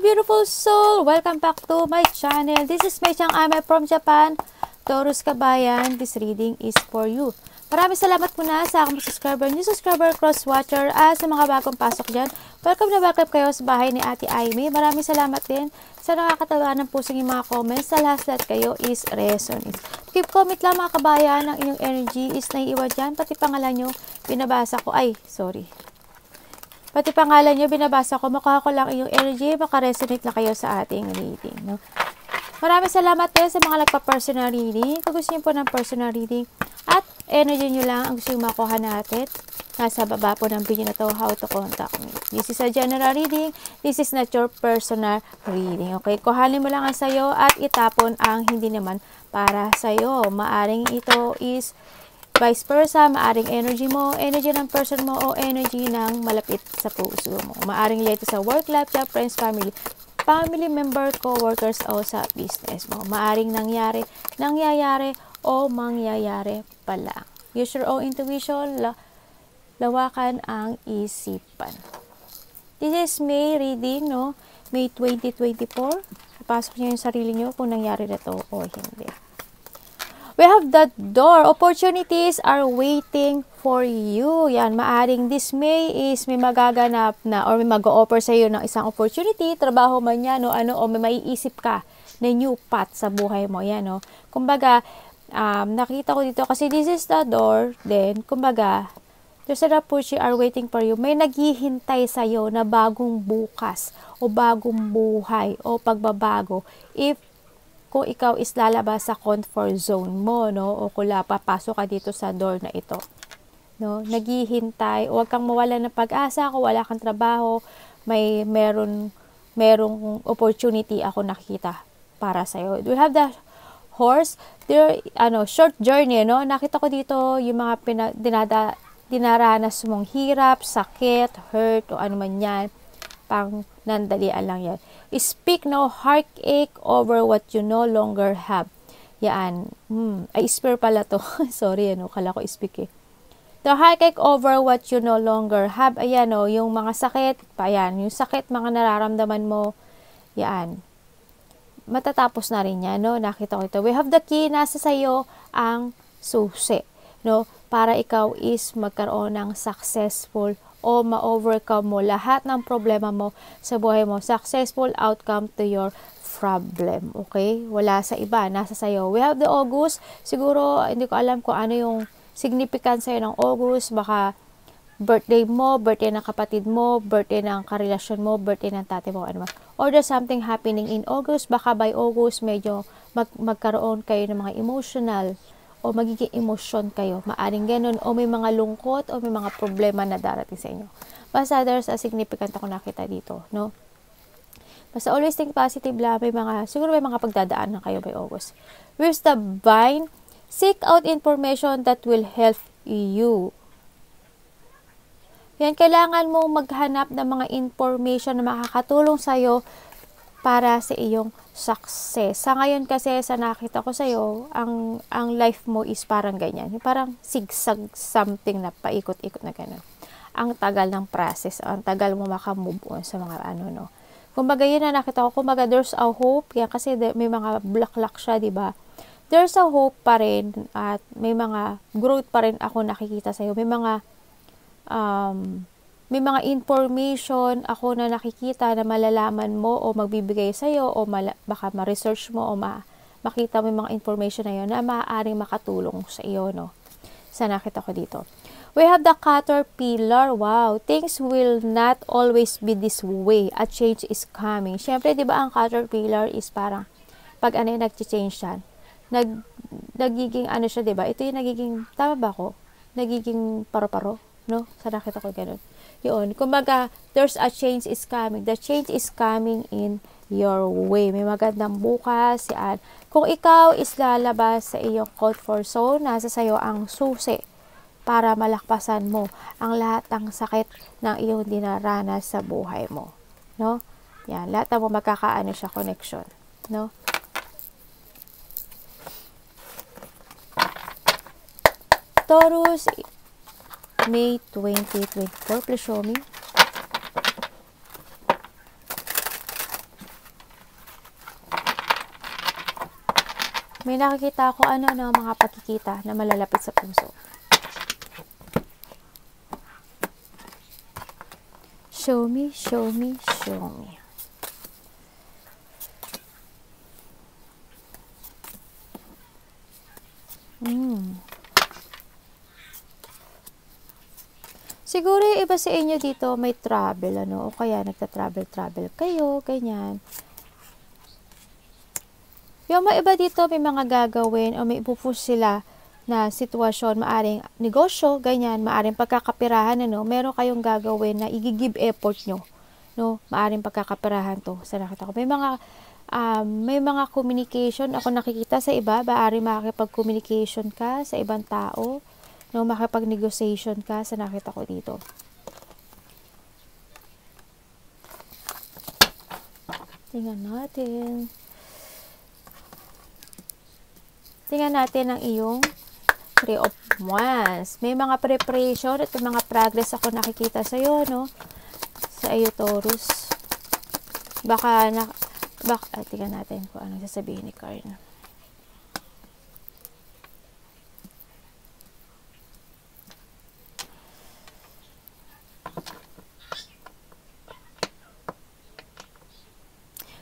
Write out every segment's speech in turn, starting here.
beautiful soul! Welcome back to my channel. This is Mei Chang Ame from Japan. Taurus Kabayan, this reading is for you. Maraming salamat muna sa aking subscriber, new subscriber, cross-watcher, at sa mga bagong pasok dyan. Welcome na welcome kayo sa bahay ni Ate Aimee. Maraming salamat din sa nakakatawa ng pusong yung mga comments. Sa lahat kayo is resonance. Keep comment lang mga kabayan, ang inyong energy is naiiwan dyan. Pati pangalan nyo, binabasa ko. Pati pangalan nyo, binabasa ko. Makuha ko lang yung energy, makaresonate na kayo sa ating reading. No? Maraming salamat din sa mga nagpa-personal reading. Kung gusto nyo po ng personal reading at energy nyo lang ang gusto nyo makuha natin, nasa baba po ng video na to, how to contact me. This is a general reading. This is not your personal reading. Okay? Kuhanin mo lang ang sayo at itapon ang hindi naman para sayo. Maaring ito is vice versa, maaring energy mo, energy ng person mo, o energy ng malapit sa puso mo. Maaring lito sa work, life, job, friends, family member, co-workers, o sa business mo. Maaring nangyayari, o mangyayari pala. Use your own intuition, lawakan ang isipan. This is May reading, no? May 2024. Pasok niyo yung sarili niyo kung nangyari na to o hindi. We have that door. Opportunities are waiting for you. Yan, maaring this May is may magaganap na or may mag-o-offer sa iyo ng isang opportunity, trabaho man yan, o may maiisip ka na new path sa buhay mo. Yan, no? Kumbaga, nakita ko dito kasi this is the door, then, kumbaga, there's an opportunity are waiting for you. May naghihintay sa iyo na bagong bukas o bagong buhay o pagbabago kung ikaw is lalabas sa comfort zone mo, no? O kung papasok ka dito sa door na ito, no? Naghihintay, huwag kang mawala ng pag-asa kung wala kang trabaho, merong opportunity ako nakita para sa iyo. We have the horse, there, short journey, no? Nakita ko dito yung mga dinaranas mong hirap, sakit, hurt, o ano man yan, pang nandalian lang yan. Speak no heartache over what you no longer have. Yan. Ay, spear pala to. Sorry, kala ko speak eh. The heartache over what you no longer have. Ayan, yung mga sakit. Ayan, yung sakit, mga nararamdaman mo. Yan. Matatapos na rin yan, no? Nakita ko ito. We have the key. Nasa sayo ang susi, no? Para ikaw is magkaroon ng successful o ma-overcome mo lahat ng problema mo sa buhay mo. Successful outcome to your problem. Okay? Wala sa iba. Nasa sayo. We have the August. Siguro, hindi ko alam kung ano yung significance sa'yo ng August. Baka birthday mo, birthday ng kapatid mo, birthday ng karelasyon mo, birthday ng tate mo, ano man. Or there's something happening in August. Baka by August, medyo magkaroon kayo ng mga emotional o magiging emosyon kayo. Maaring ganun. O may mga lungkot o may mga problema na darating sa inyo. Basta there's a significant ako nakita dito, no? Basta always think positive lang. Siguro may mga pagdadaan na kayo by August. Where's the vine? Seek out information that will help you. Yan, kailangan mong maghanap ng mga information na makakatulong sa'yo para sa iyong success. Sa ngayon kasi, sa nakita ko sa'yo, ang life mo is parang ganyan. Parang zigzag something na paikot-ikot na gano'n. Ang tagal ng process, ang tagal mo makamove on sa mga no. Kumbaga yun na nakita ko, kumbaga there's a hope. Yan, kasi may mga bulaklak siya, diba? There's a hope pa rin at may mga growth pa rin ako nakikita sa'yo. May mga information ako na nakikita na malalaman mo o magbibigay sa'yo o baka ma-research mo o makita mo yung mga information na yun na maaaring makatulong sa iyo, no? Sa nakita ko dito. We have the caterpillar. Wow! Things will not always be this way. A change is coming. Siyempre, di ba ang caterpillar is parang pag nag-change siya, nagiging siya, di ba? Ito yung nagiging, tama ba ako? Nagiging paro-paro, no? Sa nakita ko ganun. Yun. Kumbaga, there's a change is coming. The change is coming in your way. May magandang bukas. Yan. Kung ikaw is lalabas sa iyong comfort zone, nasa sayo ang susi para malakpasan mo ang lahat ng sakit na iyong dinaranas sa buhay mo. No? Yan. Lahat mo magkakaano siya connection. No? Taurus, May 2024. Please show me. May nakikita ako mga pagkikita na malalapit sa puso. Show me, show me, show me. Siguro yung iba sa inyo dito may travel, o kaya nagta-travel kayo, ganyan. Yung mga iba dito may mga gagawin o may ipupush sila na sitwasyon, maaring negosyo, ganyan, maaring pagkakapirahan, meron kayong gagawin na i-give effort nyo, maaring pagkakapirahan to. Sa nakita ko, may mga communication ako nakikita sa iba, maaring makikipag-communication ka sa ibang tao, makipag-negotiation ka sa nakita ko dito. Tingnan natin ang iyong 3 of Wands. May mga preparation at mga progress ako nakikita sa iyo, sa iyo, Taurus. Tingnan natin kung anong sasabihin ni card.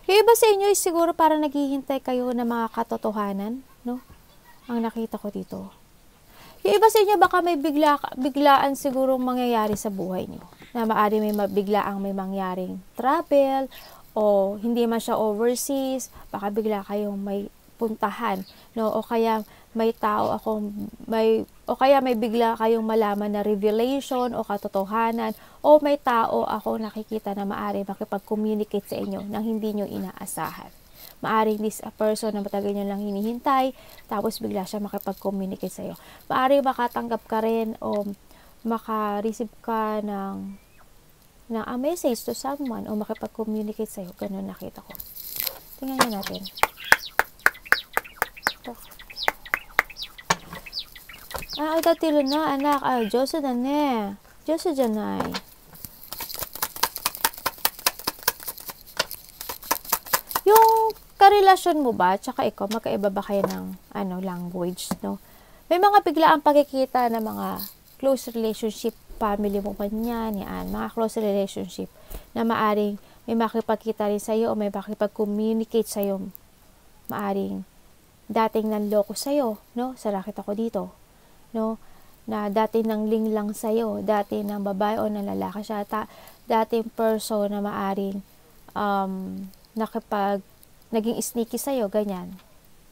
Yung iba sa inyo siguro parang naghihintay kayo ng mga katotohanan, ang nakita ko dito. Yung iba sa inyo baka may biglaan siguro mangyayari sa buhay niyo. Na maaari may biglaang may mangyaring travel o hindi man siya overseas, baka bigla kayong may puntahan, o kaya may bigla kayong malaman na revelation o katotohanan, o may tao ako nakikita na maaari makipag-communicate sa inyo nang hindi nyo inaasahan. Maaring this a person na matagal nyo lang hinihintay, tapos bigla siya makipag-communicate sa iyo. Maaari makatanggap ka rin o maka-receive ka ng a message to someone o makipag-communicate sa iyo. Ganun nakita ko. Tingnan natin. Tatilo na, anak. Diyos na ne. Diyos na janay. Yung karelasyon mo ba, tsaka ikaw, magkaiba ba kayo ng language, May mga biglaang pagkikita na mga close relationship, family mo pa niyan, mga close relationship na maaring may makipagkita rin sa'yo o may makipag-communicate sa'yo. Maaring dating nanloko sa'yo, sa nakita ko dito. Na dati nang linglang sa'yo, dati ng babae o ng lalaki siya, dating person na maaring naging sneaky sa'yo, ganyan.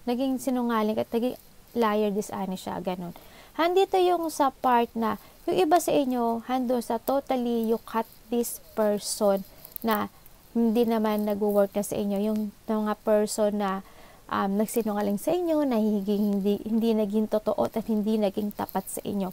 Naging sinungaling at naging liar, dishonest siya, ganun. Handito yung sa part na, yung iba sa inyo, hando sa totally you cut this person na hindi naman nag-work na sa inyo. Yung mga person na nagsinungaling sa inyo, na hindi naging totoo at hindi naging tapat sa inyo.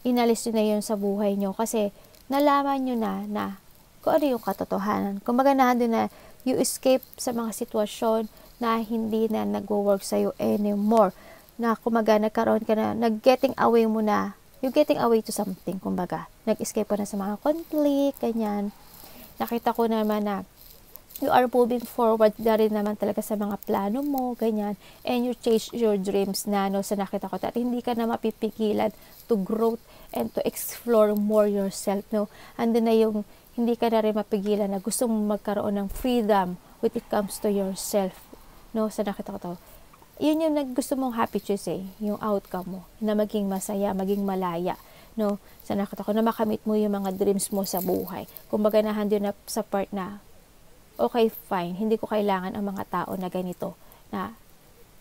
Inalis nyo na yun sa buhay nyo kasi nalaman nyo na kung ano yung katotohanan. Kumbaga nandun na you escape sa mga sitwasyon na hindi na nag-work sa'yo anymore. Na kumbaga nagkaroon ka na, nag-getting away mo na, you getting away to something, kumbaga. Nag-escape ka na sa mga conflict, ganyan. Nakita ko naman na you are moving forward na rin naman talaga sa mga plano mo, ganyan, and you chase your dreams na, sa nakita ko, at hindi ka na mapipigilan to growth and to explore more yourself, Andun na yung, hindi ka na rin mapigilan na gusto mong magkaroon ng freedom when it comes to yourself, sa nakita ko to. Yun yung gusto mong happy choice, yung outcome mo, na maging masaya, maging malaya, sa nakita ko, na makamit mo yung mga dreams mo sa buhay. Kumbaga nahandun na sa part na, okay, fine, hindi ko kailangan ang mga tao na ganito, na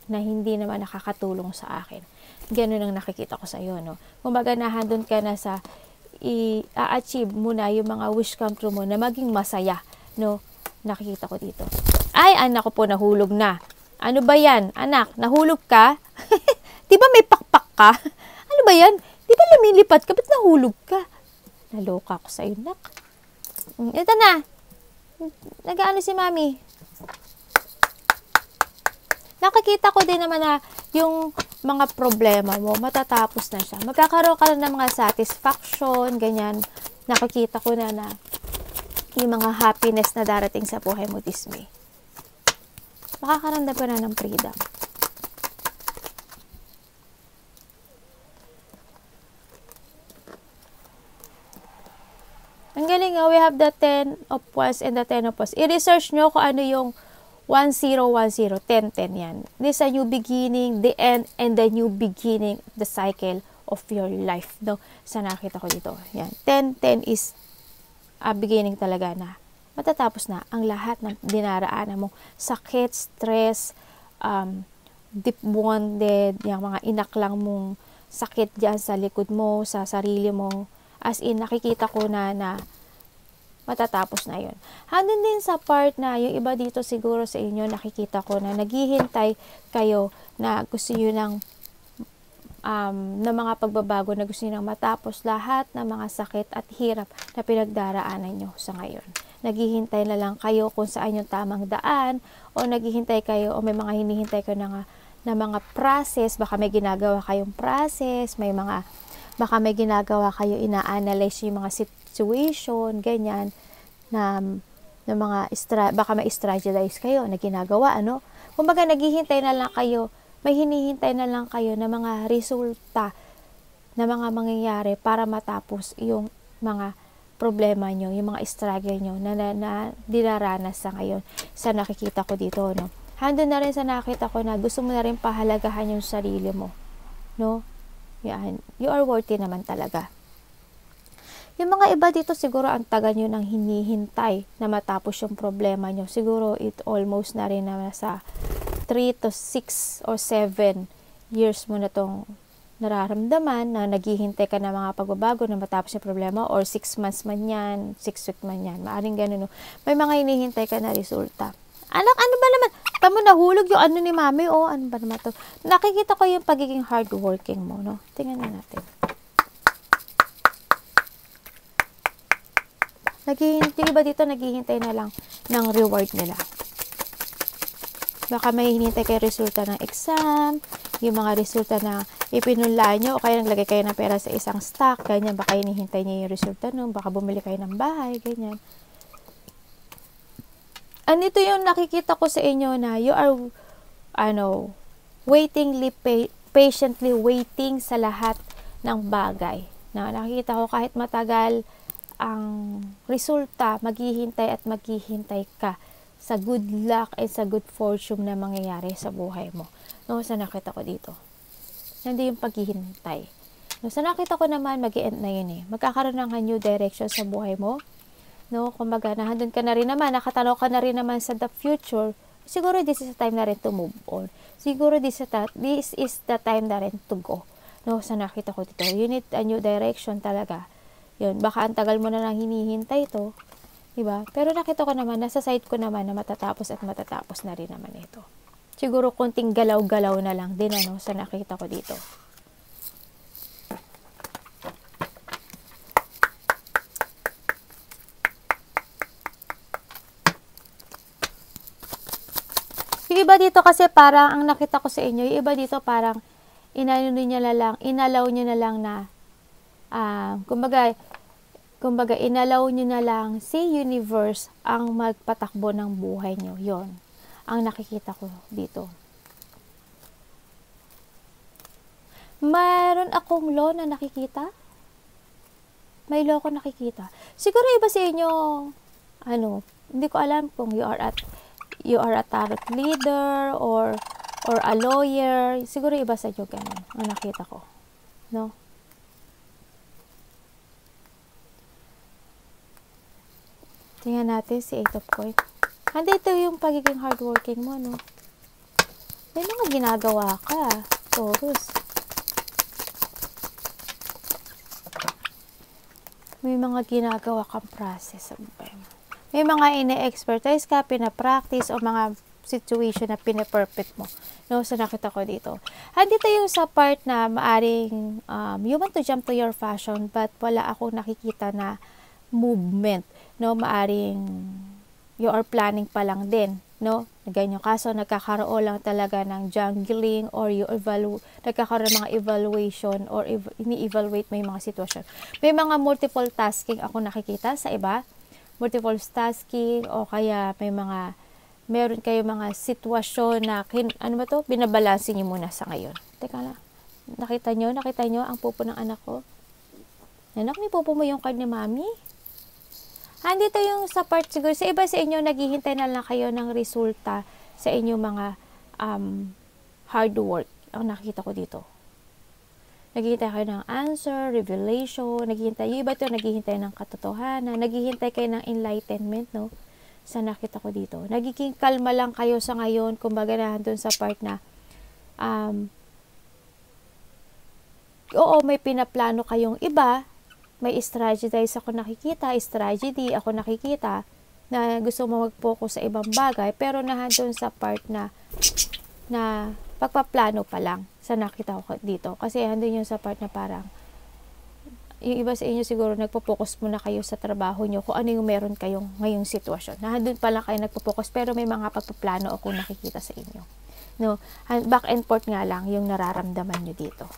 hindi naman nakakatulong sa akin. Ganun ang nakikita ko sa iyo, Kumbaga nahandun ka na sa i-achieve mo na yung mga wish come true mo na maging masaya, Nakikita ko dito. Ay, anak ko po, nahulog na. Ano ba yan? Anak, nahulog ka? Di ba may pakpak ka? Ano ba yan? Di ba lumilipat ka? Ba't nahulog ka? Naloka ako sa'yo, nak. Ito na. Nag-ano si mami? Nakikita ko din naman na yung mga problema mo, matatapos na siya. Magkakaroon ka na ng mga satisfaction, ganyan. Nakikita ko na yung mga happiness na darating sa buhay mo this May. Makakaramdam ka na ng freedom. Ang galing nga, we have the 10 of Wands and the 10 of Wands. I-research nyo kung ano yung 1010, 1010 yan. This is a new beginning, the end, and the new beginning, the cycle of your life. No? Sa nakita ko dito. Yan. 1010 is a beginning talaga na matatapos na ang lahat ng dinaraanan mong sakit, stress, deep wounded, yung mga inaklang mong sakit dyan sa likod mo, sa sarili mo. As in, nakikita ko na matatapos na yun. Handin din sa part na yung iba dito siguro sa inyo, nakikita ko na naghihintay kayo na gusto nyo ng mga pagbabago, na gusto nyo matapos lahat ng mga sakit at hirap na pinagdaraanan nyo sa ngayon. Naghihintay na lang kayo kung saan yung tamang daan, o naghihintay kayo, o may mga hinihintay kayo na mga process, baka may ginagawa kayong process, baka may ginagawa kayo, ina-analyze yung mga situation, ganyan, na mga, baka may strategize kayo na ginagawa, ano? Kumbaga, naghihintay na lang kayo, may hinihintay na lang kayo na mga resulta, na mga mangyayari para matapos yung mga problema nyo, yung mga struggle nyo na dinaranas sa ngayon, sa nakikita ko dito, no? Handun na rin sa nakita ko na gusto mo na rin pahalagahan yung sarili mo, no? Yan, you are worthy naman talaga. Yung mga iba dito, siguro ang tagal nyo nang hinihintay na matapos yung problema nyo. Siguro it almost na rin na sa 3 to 6 or 7 years mo na tong nararamdaman na naghihintay ka na mga pagbabago na matapos yung problema, or 6 months man yan, 6 weeks man yan. Maaring ganun, no? May mga hinihintay ka na resulta. Anak, ano ba naman? Tamo, nahulog yung ano ni mami. O, ano ba naman to? Nakikita ko yung pagiging hardworking mo, no? Tingnan na natin. Yung iba dito, naghihintay na lang ng reward nila. Baka may hinihintay kayo resulta ng exam, yung mga resulta na ipinunlaan nyo, o kaya naglagay kayo ng pera sa isang stock, ganyan. Baka hinihintay nyo yung resulta nun, baka bumili kayo ng bahay, ganyan. Ito yung nakikita ko sa inyo na you are, patiently waiting sa lahat ng bagay. Na nakikita ko kahit matagal ang resulta, maghihintay at maghihintay ka sa good luck and sa good fortune na mangyayari sa buhay mo. No, sa nakita ko dito. Hindi yung paghihintay. No, sa nakita ko naman, mag-i-end na yun eh. Magkakaroon ng new direction sa buhay mo. No, kumbaga, nandun ka na rin naman, nakatanaw ka na rin naman sa the future, siguro this is the time na rin to move on. Siguro this is the time na rin to go. No, sa nakita ko dito, you need a new direction talaga. Yun, baka ang tagal mo na lang hinihintay ito, diba? Pero nakita ko naman, nasa side ko naman na matatapos at matatapos na rin naman ito. Siguro konting galaw-galaw na lang din, sa nakita ko dito. Yung iba dito kasi parang, ang nakita ko sa inyo, yung iba dito parang, inalaw nyo na lang na, kumbaga, inalaw nyo na lang si universe ang magpatakbo ng buhay nyo. Yon ang nakikita ko dito. Mayroon akong law na nakikita. May law ko nakikita. Siguro iba sa inyo, hindi ko alam kung you are a tarot leader or a lawyer. Siguro iba sa inyo ganun ang nakita ko. No? Tingnan natin si 8 of Coins. Ito yung pagiging hardworking mo, no? May mga ginagawa ka, Taurus. May mga ginagawa kang process sa buhay mo. May mga ine-expertise ka, pinapractice, o mga situation na pinaperfect mo. No, sa nakita ko dito. Andito yung sa part na maaring you want to jump to your fashion but wala akong nakikita na movement. No, maaring you are planning pa lang din. No, ganyan kaso nagkakaroon lang talaga ng jungling or nagkakaroon ng mga evaluation or ini-evaluate mo yung mga sitwasyon. May mga multiple tasking ako nakikita sa iba. Multiple tasking o kaya meron kayo mga sitwasyon na binabalansin niyo muna sa ngayon. Teka lang. Nakita nyo ang pupo ng anak ko? Anak, ni pupo mo yung card ni mami? Andito yung sa part siguro, sa iba sa inyo, naghihintay na lang kayo ng resulta sa inyong mga hard work. Ang nakikita ko dito. Naghihintay kayo ng answer, revelation, yung iba to naghihintay ng katotohanan, naghihintay kayo ng enlightenment, no? Sa nakita ko dito. Nagiging kalma lang kayo sa ngayon, kumbaga na doon sa part na, oo, may pinaplano kayong iba, may strategize ako nakikita, strategy ako nakikita, na gusto mo mag-focus sa ibang bagay, pero nandun sa part na pagpaplano pa lang sa nakita ko dito. Kasi andun yung sa part na parang, yung iba sa inyo siguro nagpo-focus muna kayo sa trabaho nyo kung ano yung meron kayong ngayong sitwasyon. Nandun pa lang kayo nagpo-focus, pero may mga pagpaplano ako nakikita sa inyo. No? Back and forth nga lang yung nararamdaman nyo dito.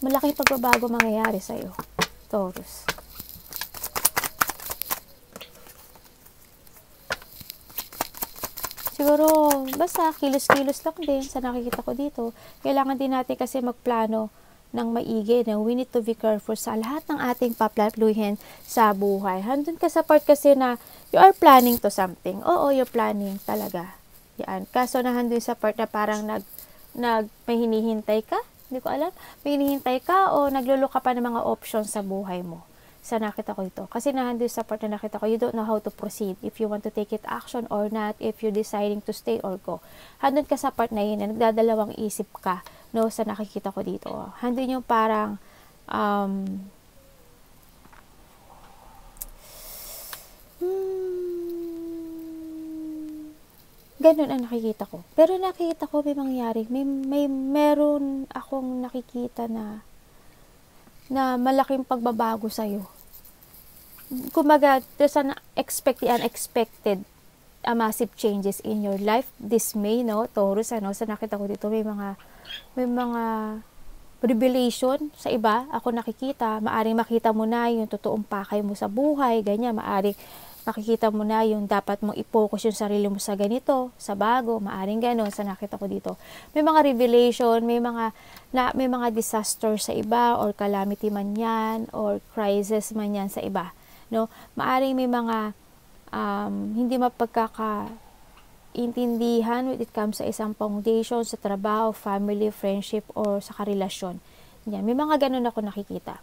Malaking pagbabago mangyayari sa'yo, Taurus. Siguro, basta kilos-kilos lang din sa nakikita ko dito. Kailangan din natin kasi magplano ng maigi. We need to be careful sa lahat ng ating paplaluhin sa buhay. Handun ka sa part kasi na you are planning to something. Oo, you're planning talaga. Yan. Kaso nahandun sa part na parang may hinihintay ka. Hindi ko alam, may hinihintay ka o nagluluka pa ng mga options sa buhay mo. Sa nakita ko ito. Kasi nandun sa part na nakita ko, you don't know how to proceed. If you want to take it action or not, if you're deciding to stay or go. Handun ka sa part na yun, na nagdadalawang isip ka, no, sa nakikita ko dito. Handun yung parang, ganun ang nakikita ko. Pero nakikita ko may mangyari. Meron akong nakikita na malaking pagbabago sa'yo. Kumaga, there's an unexpected massive changes in your life this May, no? Taurus, ano? Sa nakita ko dito, may mga revelation sa iba. Ako nakikita, maaring makita mo na yung totoong pakay mo sa buhay, ganyan, maaring makikita mo na yung dapat mong i-focus yung sarili mo sa ganito, sa bago, maaring gano'n sa nakita ko dito. May mga revelation, may mga disaster sa iba or calamity man yan or crisis man yan sa iba, no? Maaring may mga hindi mapagkakaintindihan when it comes sa isang foundation, sa trabaho, family, friendship or sa karelasyon. Yan, may mga gano'n ako nakikita.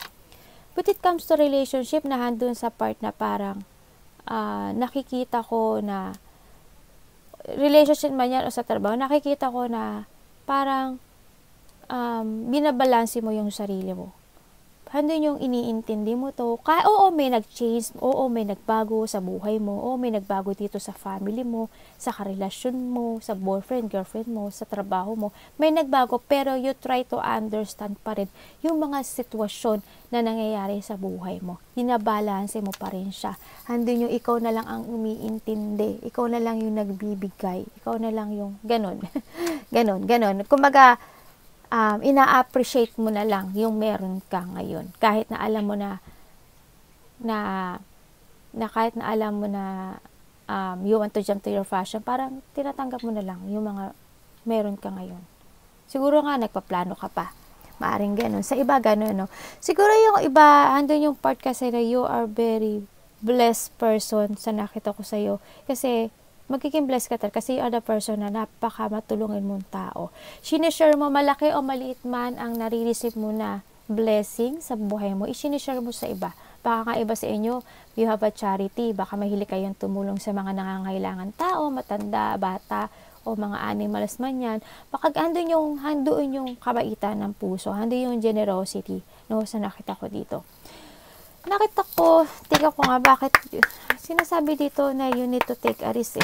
But it comes to relationship na handun sa part na parang nakikita ko na relationship man yan o sa trabaho, nakikita ko na parang binabalanse mo yung sarili mo. Handun yung iniintindi mo to. Oo, may nag-change, oo, may nagbago sa buhay mo, oo, may nagbago dito sa family mo, sa karelasyon mo, sa boyfriend, girlfriend mo, sa trabaho mo. May nagbago, pero you try to understand pa rin yung mga sitwasyon na nangyayari sa buhay mo. Binabalanse mo pa rin siya. Handun yung ikaw na lang ang umiintindi, ikaw na lang yung nagbibigay, ikaw na lang yung ganon. ganon. Kumbaga, ina-appreciate mo na lang yung meron ka ngayon. Kahit na alam mo na kahit na alam mo na you want to jump to your fashion, parang tinatanggap mo na lang yung mga meron ka ngayon. Siguro nga, nagpaplano ka pa. Maaring ganun. Sa iba, ganun, no? Siguro yung iba, andun yung part kasi na you are very blessed person sa nakita ko sa'yo. Kasi, magiging blessed ka talaga kasi you are the person na napaka matulungin mong tao. Sinishare mo, malaki o maliit man ang nare-receive mo na blessing sa buhay mo, isinishare mo sa iba. Baka nga iba sa inyo, you have a charity, baka mahilig kayong tumulong sa mga nangangailangan tao, matanda, bata, o mga animals man yan. Baka handun yung kabaitan ng puso, handun yung generosity, no, sa nakita ko dito. Nakita ko, tingnan ko nga bakit sinasabi dito na you need to take a risk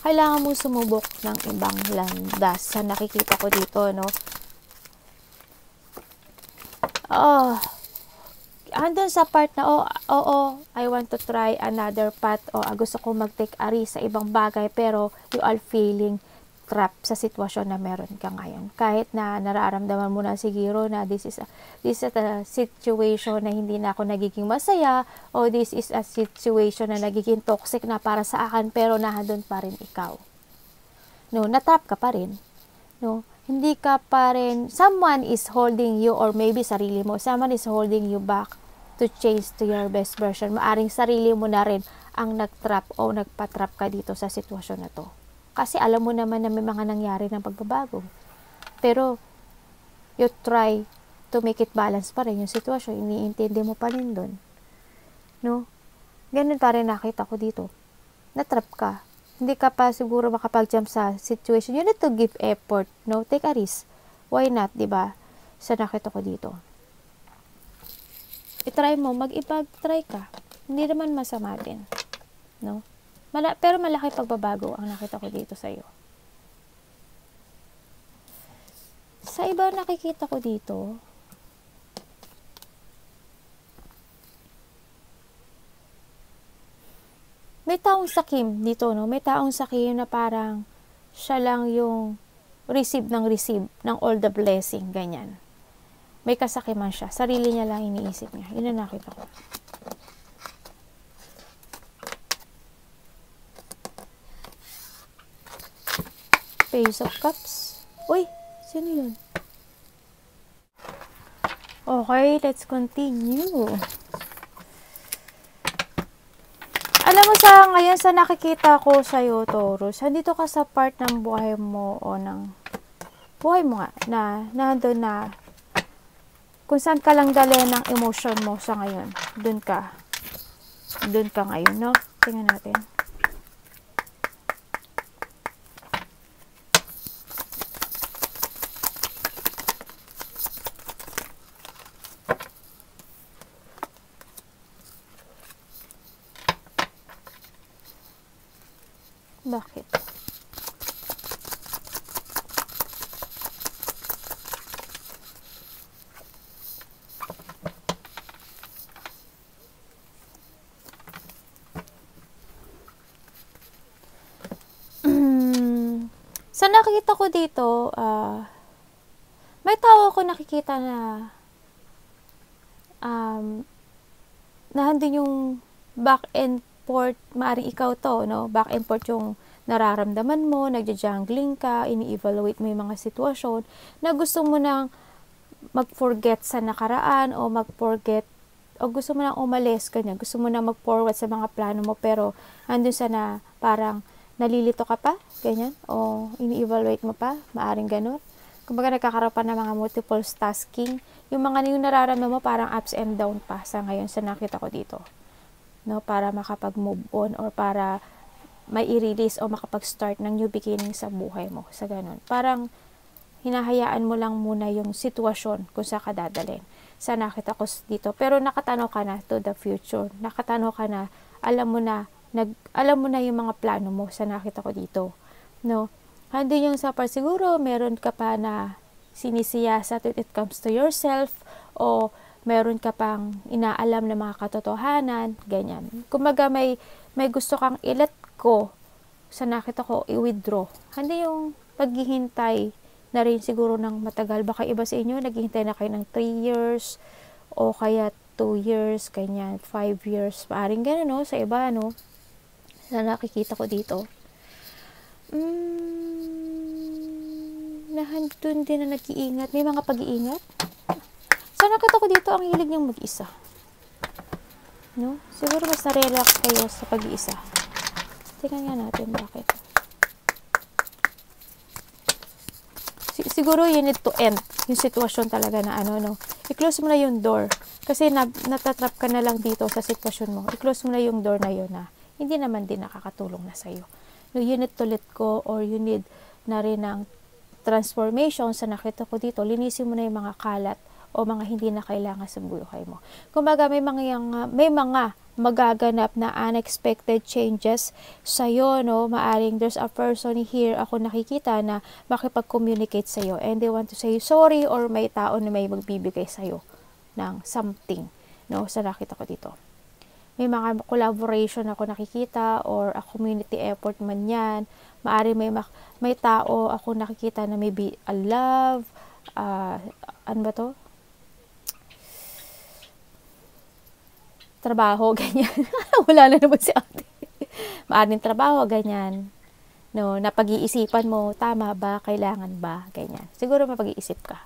Kailangan mo sumubok ng ibang landas sa nakikita ko dito, no? Andun sa part na, I want to try another path, gusto ko mag-take a risk sa ibang bagay, pero you are feeling trapped sa sitwasyon na meron ka ngayon. Kahit na nararamdaman mo na siguro na this is a situation na hindi na ako nagiging masaya, o this is a situation na nagiging toxic na para sa akin, pero nandun pa rin ikaw. No, natrap ka pa rin. No, hindi ka pa rin, someone is holding you, or maybe sarili mo, someone is holding you back to change to your best version. Maaring sarili mo na rin ang nag-trap o nagpa-trap ka dito sa sitwasyon na to. Kasi alam mo naman na may mga nangyari ng pagbabago. Pero, you try to make it balance pa rin yung sitwasyon. Iniintindi mo pa rin dun. No? Ganun pa rin nakita ko dito. Na-trap ka. Hindi ka pa siguro makapag-jump sa situation. You need to give effort. No? Take a risk. Why not, diba? Sa nakita ko dito. I-try mo, mag-ipag-try ka. Hindi naman masama din. No? Pero malaki pagbabago ang nakita ko dito sa'yo. Sa iba nakikita ko dito, may taong sakim dito, no? May taong sakim na parang siya lang yung receive ng all the blessing, ganyan. May kasakiman siya. Sarili niya lang iniisip niya. Yun ang nakita ko. Page of Cups. Uy, sino yun? Okay, let's continue. Alam mo sa ngayon, sa nakikita ko sa'yo, Taurus, andito ka sa part ng buhay mo o ng buhay mo nga, na nandun na kung saan ka lang dali ng emotion mo sa ngayon. Dun ka ngayon, no? Tingnan natin. Bakit? Sa nakikita ko dito, may tao ako nakikita na nandun yung back and forth, maaring ikaw to, no? Back and forth yung nararamdaman mo, nagja-jungling ka, ini-evaluate mo yung mga sitwasyon na gusto mo nang mag-forget sa nakaraan o mag-forget o gusto mo nang umalis, ganyan. Gusto mo nang mag-forward sa mga plano mo pero andun sa na parang nalilito ka pa, ganyan, o ini-evaluate mo pa, maaring ganun. Kumbaga nagkakaroon pa ng mga multiple tasking, yung mga yung nararamdaman mo parang ups and down pa sa ngayon sa nakita ko dito. No, para makapag-move on or para may i-release o makapag-start ng new beginning sa buhay mo, sa ganun. Parang hinahayaan mo lang muna yung sitwasyon kung saan ka dadalhin. Sa nakita ko dito, pero nakatanaw ka na to the future. Nakatanaw ka na, alam mo na yung mga plano mo sa nakita ko dito. No? Hindi yung sa part siguro, meron ka pa na sinisiyasat when it comes to yourself o meron ka pang inaalam na mga katotohanan, ganyan. Kumbaga may gusto kang i-let go sa nakita ko, i-withdraw. Hindi yung paghihintay na rin siguro ng matagal. Baka iba sa inyo, naghihintay na kayo ng 3 years o kaya 2 years, ganyan, 5 years. Maaring gano'n, no? Sa iba, no? Na nakikita ko dito. Nahandun din na nag-iingat. May mga pag-iingat. So, nakita ko dito, ang hilig niyang mag-isa. No? Siguro mas narelax kayo sa pag-iisa. Tingnan nga natin bakit. Siguro you need to end yung sitwasyon talaga na no. I-close mo na yung door. Kasi natatrap ka na lang dito sa sitwasyon mo. I-close mo na yung door na yun na hindi naman din nakakatulong na sa'yo. No, you need to let go or you need na rin ng transformation sa nakita ko dito. Linisin mo na yung mga kalat o mga hindi na kailangan sa buhay mo. Kumbaga may mga magaganap na unexpected changes sa'yo, no? Maaring there's a person here ako nakikita na makipag-communicate sa'yo and they want to say sorry or may tao na may magbibigay sa'yo ng something, no? Sa nakita ko dito. May mga collaboration ako nakikita or a community effort man yan. Maaring may tao ako nakikita na maybe a love, ano ba to? Trabaho, ganyan. Wala na naman si ate. Maaring trabaho, ganyan. no, na pag-iisipan mo, tama ba, kailangan ba, ganyan. Siguro mapag-iisip ka.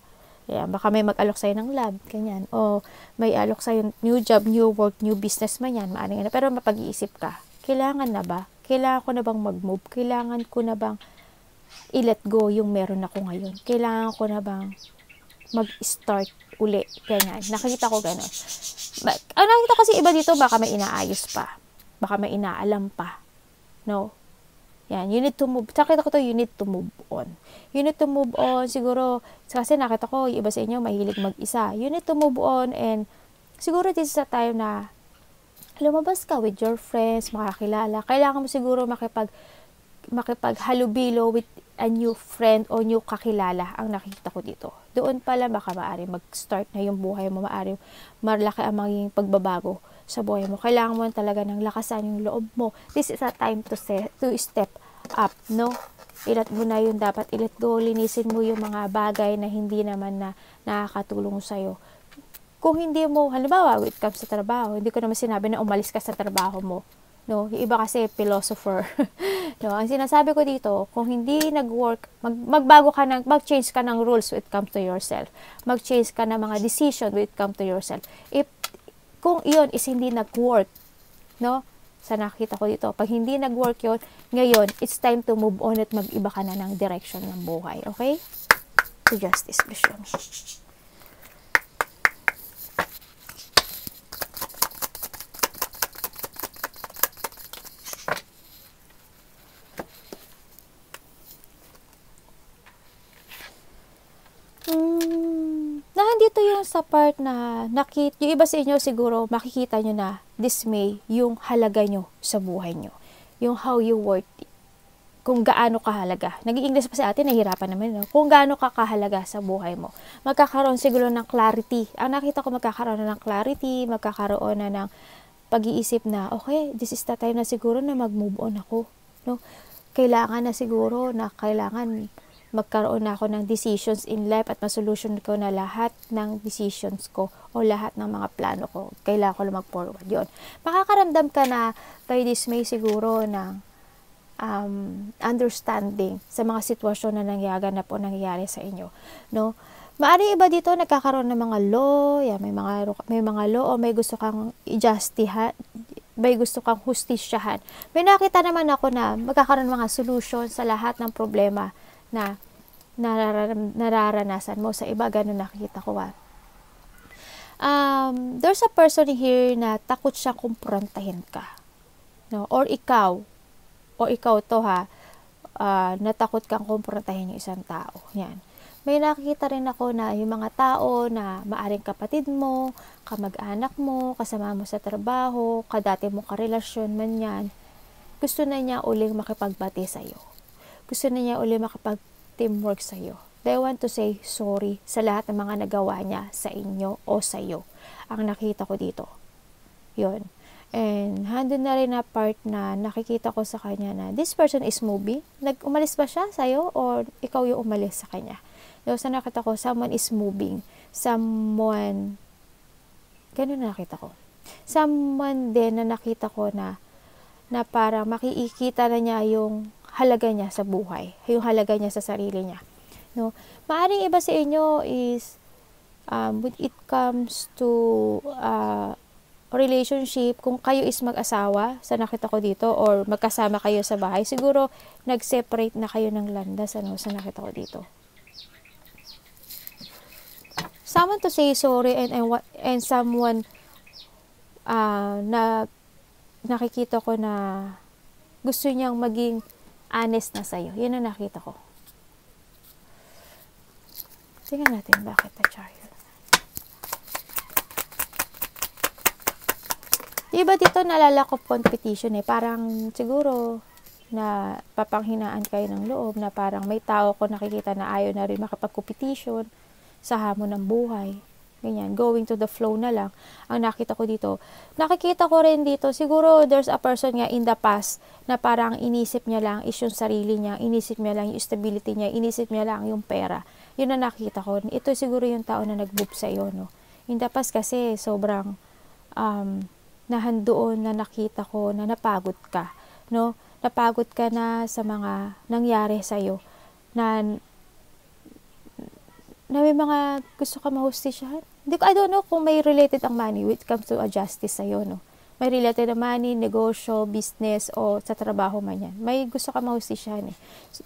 Yeah, baka may mag-alok sa'yo ng love, ganyan. O may alok sa'yo new job, new work, new business man yan, maaring ano. Pero mapag-iisip ka, kailangan na ba? Kailangan ko na bang mag-move? Kailangan ko na bang i-let go yung meron ako ngayon? Kailangan ko na bang mag-start uli? Ganyan. Nakikita ko gano'n. Ang nakita kasi iba dito, baka may inaayos pa. Baka may inaalam pa. No? Yan, you need to move. Nakita ko to, you need to move on. You need to move on. Siguro, kasi nakita ko, yung iba sa inyo, mahilig mag-isa. You need to move on and siguro this is a time na lumabas ka with your friends, makakilala. Kailangan mo siguro makipaghalubilo with a new friend o new kakilala ang nakita ko dito. Doon pala baka maaari mag-start na yung buhay mo, maaari malaki ang maging pagbabago sa buhay mo. Kailangan mo talaga ng lakasan yung loob mo. This is a time to step up, no? Ilat mo na yung dapat i-let go, linisin mo yung mga bagay na hindi naman na nakakatulong sa'yo. Kung hindi mo, halimbawa, when it comes sa trabaho, hindi ko naman sinabi na umalis ka sa trabaho mo. No, yung iba kasi philosopher. No, ang sinasabi ko dito, kung hindi nag-work, magbago ka mag-change ka ng rules when it comes to yourself. Mag-change ka ng mga decision when it comes to yourself. Kung iyon is hindi nag-work, no? Sa nakita ko dito, pag hindi nag-work yun, ngayon, it's time to move on at mag-iba ka na ng direction ng buhay. Okay? To Justice Vision. Nandito yung sa part na yung iba sa inyo siguro makikita nyo na dismay yung halaga nyo sa buhay nyo. Yung how you worth it. Kung gaano kahalaga. Nag-i-English pa sa atin, nahihirapan naman. No? Kung gaano ka kahalaga sa buhay mo. Magkakaroon siguro ng clarity. Ang nakita ko magkakaroon na ng clarity, magkakaroon na ng pag-iisip na, okay, this is the time na siguro na mag-move on ako. No? Kailangan na siguro na kailangan magkaroon na ako ng decisions in life at masolution ko na lahat ng decisions ko o lahat ng mga plano ko. Kailangan ko lang mag-forward yun. Makakaramdam ka na by dismay siguro ng understanding sa mga sitwasyon na nangyaganap o nangyayari sa inyo. No? Maari iba dito nagkakaroon ng mga law, may mga law o may gusto kang i-justihan, may gusto kang hustisyahan. May nakita naman ako na magkakaroon ng mga solution sa lahat ng problema na nararanasan mo sa iba. Ganun nakikita ko. There's a person here na takot siya kumprontahin ka. No? Or ikaw to natakot kang kumprontahin yung isang tao. Yan. May nakikita rin ako na yung mga tao na maaring kapatid mo, kamag-anak mo, kasama mo sa trabaho, kadati mo karelasyon man yan, gusto na niya uling makipagbati sa'yo. Gusto na niya ulit makapag-teamwork sa'yo. They want to say sorry sa lahat ng mga nagawa niya sa inyo o sa'yo. Ang nakita ko dito. Yun. And handun na rin na part na nakikita ko sa kanya na this person is moving. Umalis ba siya sa'yo or ikaw yung umalis sa kanya? So, sa nakita ko, someone is moving. Someone, ganun na nakita ko. Someone din na nakita ko na parang makikita na niya yung halaga niya sa buhay, yung halaga niya sa sarili niya. No? Maaring iba sa inyo is when it comes to relationship, kung kayo is mag-asawa, sa nakita ko dito, or magkasama kayo sa bahay, siguro nag-separate na kayo ng landas, sa nakita ko dito. Someone to say sorry and someone na nakikita ko na gusto niyang maging honest na sa'yo. Yan ang nakita ko. Tingnan natin bakit na Chariot. Iba dito nalala ko competition Parang siguro na papanghinaan kayo ng loob na parang may tao ko nakikita na ayaw na rin makapag-competition sa hamon ng buhay. Ganyan, going to the flow na lang ang nakita ko dito. Nakikita ko rin dito, siguro there's a person nga in the past na parang inisip niya lang is yung sarili niya, inisip niya lang yung stability niya, inisip niya lang yung pera. Yun ang nakita ko. Ito siguro yung tao na nag-move sa iyo, no? In the past kasi sobrang nahandoon na nakita ko na napagod ka, no? napagod ka na sa mga nangyari sa'yo, na may mga gusto ka mahustisyahan. I don't know kung may related ang money when it comes to a justice sa'yo, no? May related na money, negosyo, business, o sa trabaho man yan. May gusto ka mahustisyahan eh.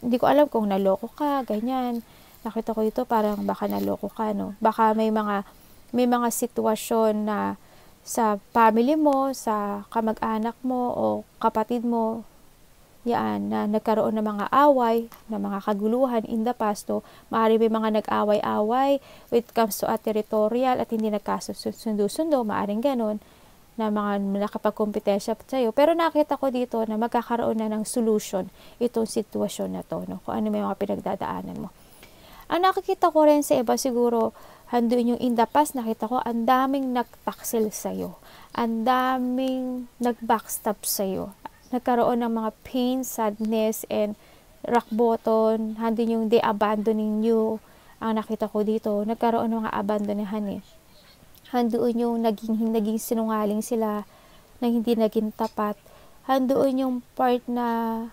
Hindi ko alam kung naloko ka, ganyan. Nakita ko ito, parang baka naloko ka, no? Baka may mga sitwasyon na sa family mo, sa kamag-anak mo, o kapatid mo, yan, na nagkaroon ng mga away, na mga kaguluhan in the past, to maaari may mga nag-away-away when it comes to a territorial at hindi nagkasundo-sundo, maaring ganon, na mga nakapagkompetensya sa'yo. Pero nakita ko dito na magkakaroon na ng solution itong sitwasyon na to, no? Kung ano may mga pinagdadaanan mo. Ang nakikita ko rin sa iba siguro, handun yung in the past, nakita ko, ang daming nagtaksil sa'yo. Ang daming nag-backstab sa'yo. Nagkaroon ng mga pain, sadness, and rock bottom. Handun yung they abandoning you. Ang nakita ko dito, nagkaroon ng mga abandonahan eh. Handoon yung naging sinungaling sila, na hindi naging tapat. Handoon yung part na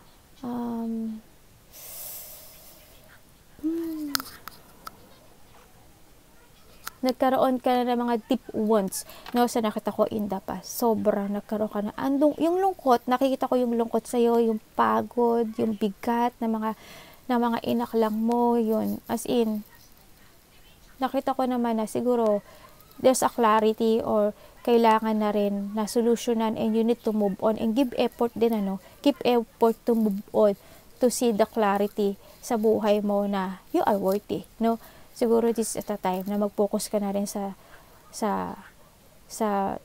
nagkaroon ka na ng mga deep wounds, no, sa nakita ko in the past. Sobra nagkaroon ka na. Yung lungkot, nakikita ko yung lungkot sa'yo, yung pagod, yung bigat na mga inaklang mo, yun. As in, nakita ko naman na siguro, there's a clarity or kailangan na rin na solusyonan and you need to move on and give effort din, give effort to move on to see the clarity sa buhay mo na you are worthy, no? Siguro this is the time na mag-focus ka na rin sa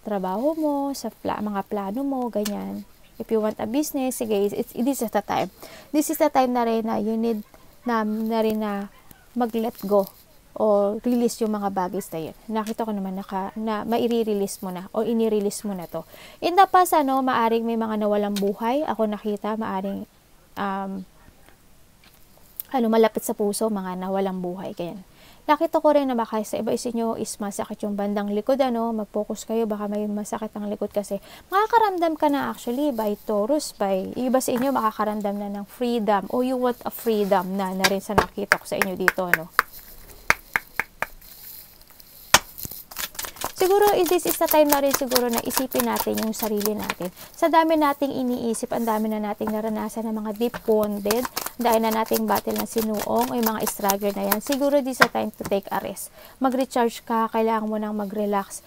trabaho mo, sa mga plano mo, ganyan. If you want a business, sige, this is the time. This is the time na rin na you need na rin na mag-let go o release yung mga bagay na yun. Nakita ko naman na maire-release mo na o ini-release mo na to. In the past, maaring may mga nawalang buhay. Ako nakita, maaring malapit sa puso, mga nawalang buhay. Ganyan. Nakita ko rin na baka sa iba isinyo is masakit yung bandang likod, mag-focus kayo, baka may masakit ang likod kasi makakaramdam ka na actually by Taurus, iba sa inyo makakaramdam na ng freedom o you want a freedom na rin sa nakita ko sa inyo dito, Siguro, this is the time na rin siguro na isipin natin yung sarili natin. Sa dami nating iniisip, ang dami na nating naranasan ng mga deep wounded, dahil na nating battle na sinuong, o yung mga struggle na yan. Siguro, this is the time to take a rest. Mag-recharge ka, kailangan mo nang mag-relax.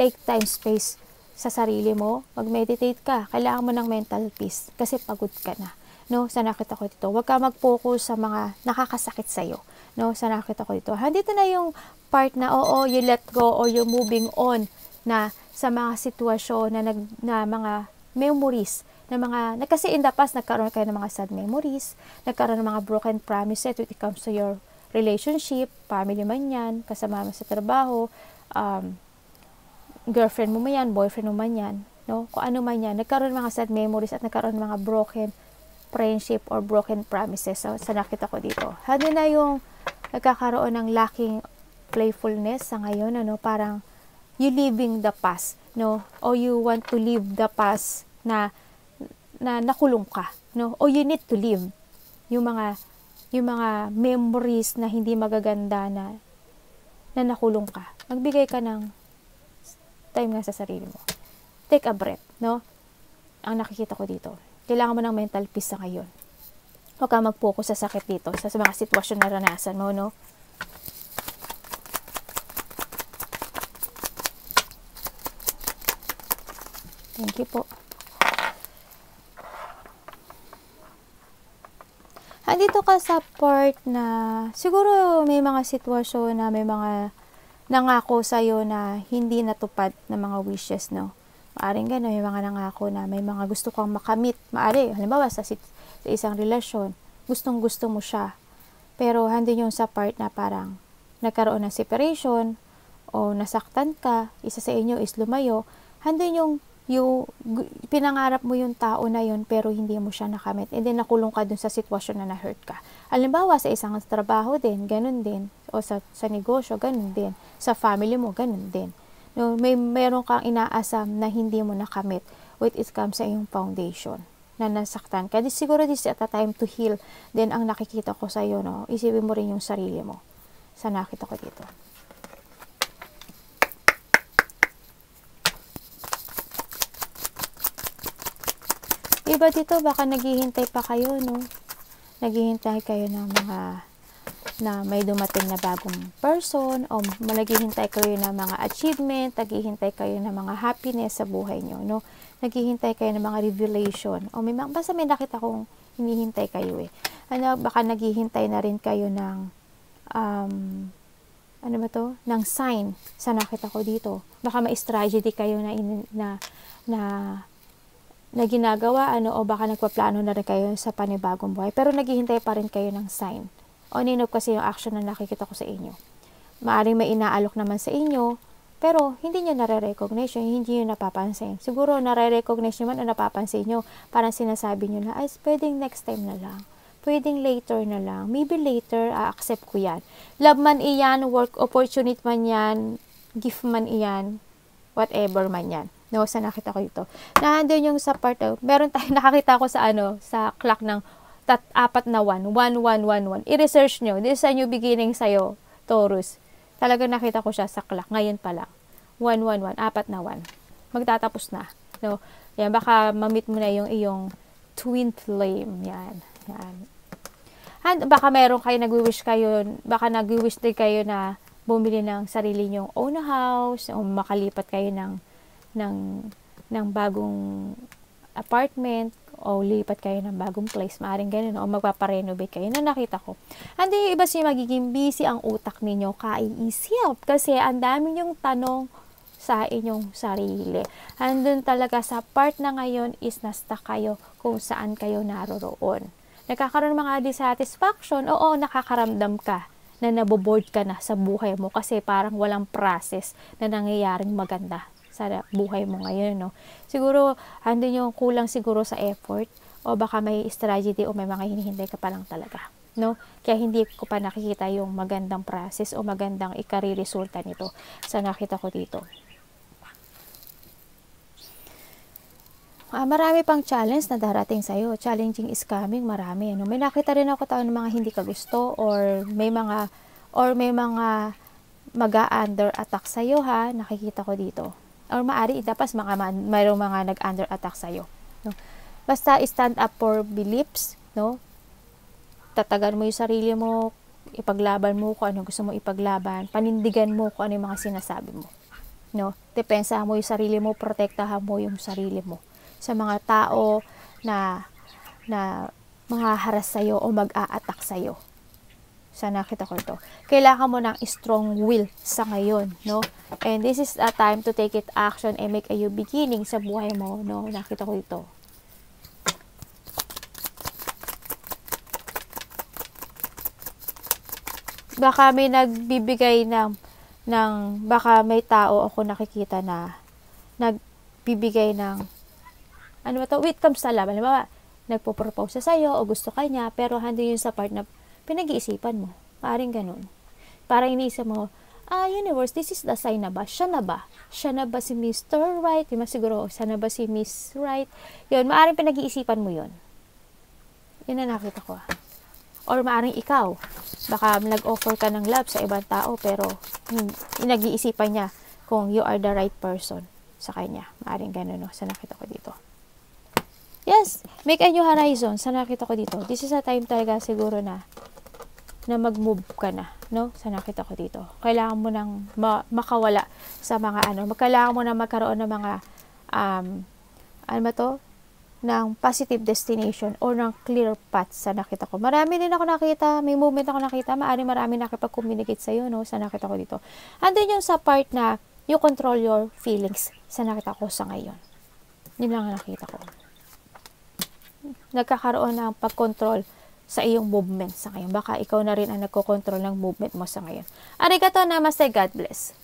Take time, space sa sarili mo. Mag-meditate ka, kailangan mo ng mental peace, kasi pagod ka na. No, sa nakita ko dito, huwag ka mag-focus sa mga nakakasakit sa'yo. No, sa nakita ko dito, handito na yung part na you let go or you're moving on na sa mga sitwasyon na mga memories kasi in the past nagkaroon kayo ng mga sad memories, nagkaroon ng mga broken promises when it comes to your relationship, family man yan, kasama mo sa trabaho, girlfriend mo man yan, boyfriend mo man yan, no? Kung ano man yan, nagkaroon ng mga sad memories at nagkaroon ng mga broken friendship or broken promises. So, sa nakita ko dito, hadi na yung nagkakaroon ng lacking playfulness sa ngayon, parang you living the past, o you want to live the past na nakulong ka, o you need to live yung mga memories na hindi magaganda na nakulong ka. Magbigay ka ng time nga sa sarili mo. Take a breath, ang nakikita ko dito. Kailangan mo ng mental peace sa ngayon. Huwag ka mag-focus sa sakit dito, sa mga sitwasyon na naranasan mo, Thank you po. Andito ka sa part na siguro may mga sitwasyon na may mga nangako sa'yo na hindi natupad na mga wishes, Maaring gano'n, may mga nangako na may mga gusto kang makamit. Maaari, halimbawa sa isang relasyon, gustong-gusto mo siya. Pero handin yung sa part na parang nagkaroon ng separation o nasaktan ka, isa sa inyo is lumayo, handin yung pinangarap mo yung tao na yun pero hindi mo siya nakamit and then nakulong ka dun sa sitwasyon na na-hurt ka. Halimbawa sa isang trabaho din, ganun din, o sa negosyo, ganun din, sa family mo, ganun din. Meron kang inaasam na hindi mo nakamit when it comes sa iyong foundation. na nasaktan ka. Siguro this is at a time to heal. Then, ang nakikita ko sa'yo, no? Isipin mo rin yung sarili mo. Sa nakita ko dito. Iba dito, baka naghihintay pa kayo, no? Naghihintay kayo ng mga na may dumating na bagong person o naghihintay kayo ng mga achievement, naghihintay kayo ng mga happiness sa buhay nyo, no? Naghihintay kayo ng mga revelation o basta may nakita kong hinihintay kayo eh. Baka naghihintay na rin kayo ng ng sign sa nakita ko dito. Baka may strategy kayo na ginagawa o baka nagpaplano na rin kayo sa panibagong buhay pero naghihintay pa rin kayo ng sign. On and off kasi yung action na nakikita ko sa inyo. Maaring may inaalok naman sa inyo, pero hindi nyo nare-recognize, hindi nyo napapansin. Siguro nare-recognize nyo man o napapansin nyo, parang sinasabi nyo na, ay, pwedeng next time na lang. Pwedeng later na lang. Maybe later, accept ko yan. Love man iyan, work opportunity man yan, gift man iyan, whatever man yan. No, sa nakita ko ito. Nandun yung sa part, meron tayong nakakita ko sa sa clock ng 4 na 1, 1. I-research nyo. This is a new beginning sa'yo, Taurus. Talagang nakita ko siya sa clock. Ngayon pa lang. 1, 4 na 1. Magtatapos na. No? Yan, baka mamit mo na yung iyong twin flame. Yan. And baka meron kayo baka nag-wish din kayo na bumili ng sarili nyong own house, o makalipat kayo ng bagong apartment, o lipat kayo ng bagong place, maaring ganun, o magpaparenovate kayo na nakita ko. Hindi iba siya magiging busy ang utak ninyo kaiisip kasi ang dami yung tanong sa inyong sarili. Andun talaga sa part na ngayon is na-stuck kayo kung saan kayo naroroon. Nagkakaroon mga dissatisfaction, oo, nakakaramdam ka na naboboard ka na sa buhay mo kasi parang walang process na nangyayaring maganda sa buhay mo ngayon, no? Siguro, andun yung kulang siguro sa effort o baka may strategy o may mga hinihintay ka pa lang talaga, no? Kaya hindi ko pa nakikita yung magandang process o magandang ikariresulta nito sa nakita ko dito. Marami pang challenge na darating sa'yo. Challenging is coming, marami. No? May nakita rin ako ng mga hindi ka gusto or may mga mag-under attack sa'yo, ha? Nakikita ko dito. Or maari itapas mayroong mga nag-under attack sa'yo. No? Basta stand up for beliefs, no? Tatagan mo yung sarili mo, ipaglaban mo kung ano gusto mo ipaglaban, panindigan mo kung ano yung mga sinasabi mo. No? Depensahan mo yung sarili mo, protektahan mo yung sarili mo sa mga tao na mga haras sa'yo o mag-a-attack sa'yo. Sa nakita ko ito. Kailangan mo ng strong will sa ngayon, no? And this is a time to take it action and make a new beginning sa buhay mo, no? Nakita ko ito. Baka may nagbibigay baka may tao ako nakikita na nagbibigay ng wait comes sa love. Halimbawa, nagpo-propose sa sa'yo o gusto ka niya, pero hindi yun sa part na pinag-iisipan mo. Paring ganun. Parang iniisip mo, universe, this is the sign na ba? Siya na ba? Siya na ba si Mr. Right? Di ba siguro, siya na ba si Miss Right? Yun, maaring pinag-iisipan mo yun. Yun na nakita ko. Or maaring ikaw, baka nag-offer ka ng love sa ibang tao, pero nag-iisipan niya kung you are the right person sa kanya. Maaring ganun, no? Sa nakita ko dito. Yes, make a new horizon. Sa nakita ko dito. This is a time talaga siguro na mag-move ka na, no? Sa nakita ko dito. Kailangan mo nang makawala sa mga kailangan mo nang magkaroon ng mga ng positive destination or ng clear path sa nakita ko. Marami din ako nakita, may movement ako nakita, marami nakipag-communicate sa iyo, no? Sa nakita ko dito. Andun yung sa part na you control your feelings sa nakita ko sa ngayon. Yun lang ang nakita ko. Nagkakaroon ng pag-control sa iyong movement sa ngayon. Baka ikaw na rin ang nagko-control ng movement mo sa ngayon. Arigato namaste, God bless.